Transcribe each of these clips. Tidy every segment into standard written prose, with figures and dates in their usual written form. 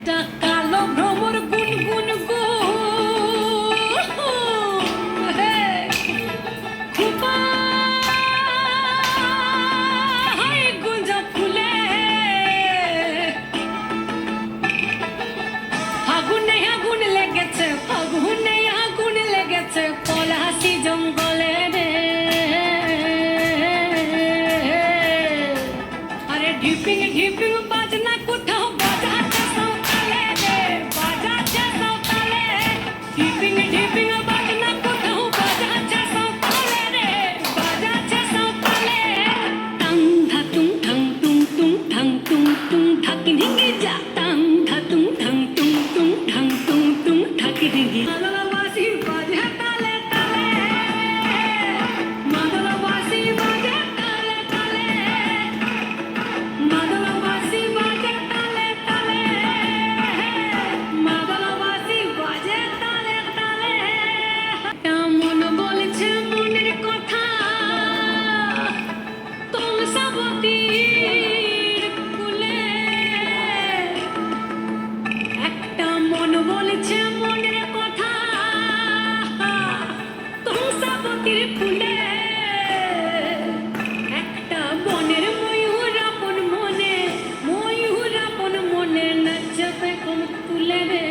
কালো ভ্রমর গুনগুন গো খুপা গুঞ্জা ফুলে আগুনে আগুন লেগেছে আগুনে আগুন লেগেছে পলাশি জঙ্গলে রে আরে ঢিপিং ঢিপিং বাজনা কোথাও বাজাচ্ছে সকালে রে বাজাচ্ছে সকালে ঢিপিং ঢিপিং বাজনা কোথাও বাজাচ্ছে সকালে রে বাজাচ্ছে সকালে টাং ধাতুং ঠাং তুং তুং ঠাং তুং তুং ঠাকি ঢিঙ্গি যা টাং ধাতুং ঠাং তুং তুং ঠাং তুং তুং ঠাকি ঢিঙ্গি মাদলাবাসি বাজে তালে তালে মাদলাবাসি বাজে তালে তালে মাদলাবাসি বাজে তালে তালে মাদলাবাসি বাজে তালে তালে মন বলছে মনের কথা তুলসাবতীর কুলে একটা মন বলছে মনের কথা তুলসাবতীর কুলে একটা বনের ময়ূর আপন মনে নাচবে কোন তুলে রে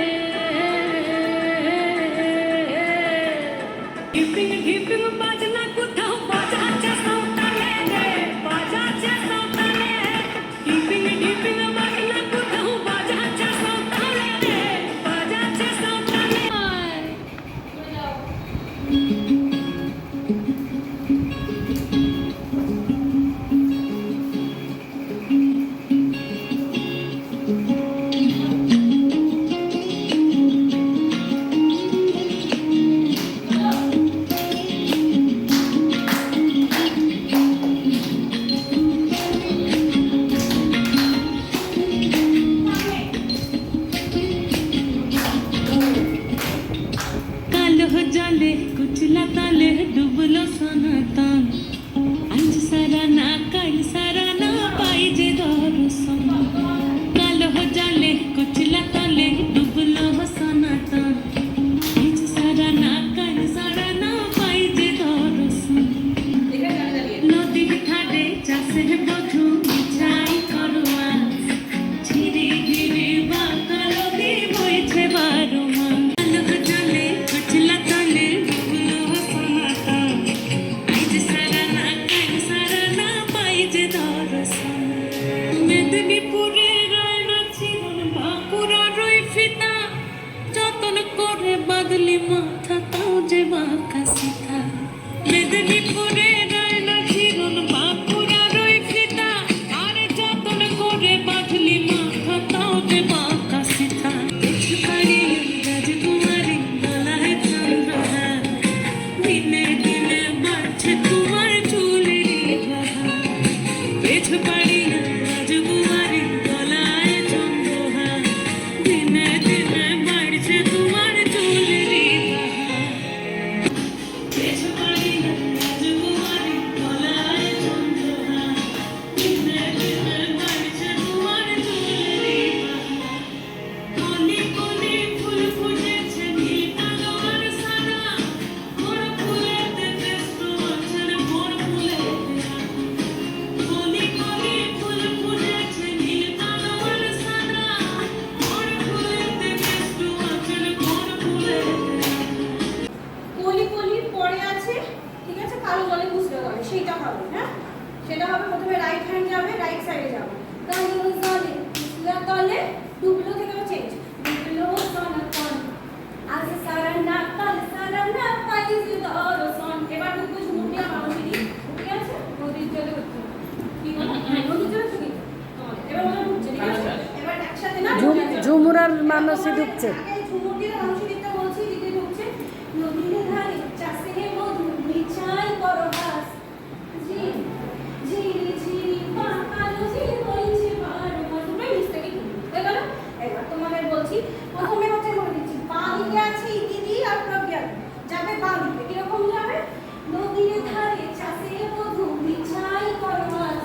ঢিপিং ঢিপিং বাজনা কোথাও বাজাচ্ছে সকালে রে বাজাচ্ছে সকালে ঢিপিং ঢিপিং বাজনা কোথাও বাজাচ্ছে সকালে রে বাজাচ্ছে সকালে কালো জলে কুচলা তালে ডুবলো সনাতন আজ সারা না কাল সারা না পাই যে দর্শন কালো জলে কুচলা তালে ডুবলো সনাতন আজ সারা না কাল সারা না পাই যে দর্শন নদীর ধারে চাষের বধূ মিঠাই করোয়া ঝিরি ঝিরি বাঁকা নদী বইছে বারো মাস কালো জলে কুচলা তালে ডুবলো সনাতন আজ সারা না কাল সারা না পাই যে দর্শন মেদিনীপুরের রায়না ছিলেন বাঁকুড়ার ওই ফিতা যতন করে বাদলি মাথা তাও যে বাঁকা সিথা মেদিনীপুরের রায়না ছিলেন বাঁকুড়ার ওই ফিতা আরে যতন করে বাদলি মাথা তাও যে বাঁকা সিথা পেছুকারি রাজকুমারী গলায় চন্দ্রহার দিনে দিনে বাড়ছে তোমার চুলের বাহার পেছুকারি রাজকুমারী গলায় চন্দ্রহার দিনে দিনে বাড়ছে তোমার চুলের বাহার পেছুকারি রাজকুমারী গলায় চন্দ্রহার দিনে দিনে বাড়ছে তোমার চুলের বাহার কলি কলি ফুল ফুটেছে নীল কালো আর সাদা মোর ফুলেতে ব্যস্ত আছেন মোর ফুলেতে কলি কলি ফুল ফুটেছে নীল কালো আর সাদা মোর ফুলেতে ব্যস্ত আছেন মোর ফুলেতে কলি কলি পড়ে আছে, ঠিক আছে, কালো জলে বুঝতে হবে সেটা হবে। হ্যাঁ, সেটা হবে প্রথমে রাইট হ্যান্ড যাবে, রাইট সাইডে যাবে। কালো জলে বুঝলা তলে ডুবলো থেকে চেঞ্জ ডুবলো সনাতন আজ সারা না কাল সারা না পাই যে দর্শন। এবার ডুববো ঝুমুরিয়া মানুষেরই, ঠিক আছে, নদীর জলে হচ্ছে কি বলো, হ্যাঁ নদীর জলে তুমি এবার ওটা ঢুকছে, ঠিক আছে। এবার একসাথে না ঝুমুরার মানুষই ঢুকছে। ঝুমুরিয়া মানুষেরটা বলছি, দিদি ঢুকছে নদীর ধারে চাষে মধু মিঠাই করো হাস ঝিরি ঝিরি ঝিরি বাঁকা নদী বইছে বারো মাস। তোমরা মিস্টেকই হয়ে গেল। এবার তোমাদের বলছি, প্রথমে হচ্ছে বলে দিচ্ছি বাঁ দিকে আছে দিদি আর প্রজ্ঞা যাবে বাঁ দিকে। কিরকম যাবে? নদীর ধারে চাষে মধু মিঠাই করো হাস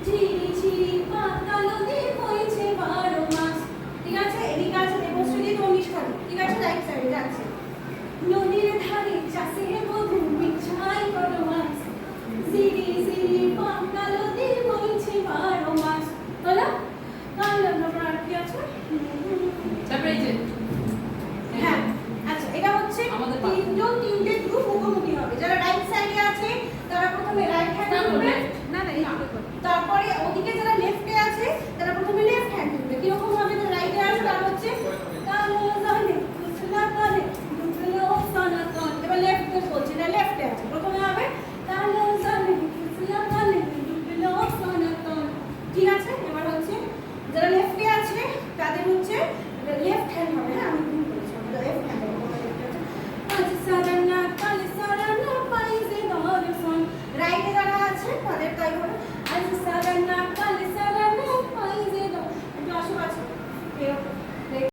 ঝিরি ঝিরি বাঁকা নদী বইছে বারো মাস, ঠিক আছে। এদিকে আছে দেবশ্রী দিয়ে তনিশ খালি, ঠিক আছে? রাইট সাইডে যাচ্ছে। নদীর ধারে চাষে মধু বিছাই করো মাছ, সিঁড়ি সিঁড়ি পাকা নদী বইছে 12 মাস। হলো? তাহলে আপনার আর কি আছে? তারপরে এই যে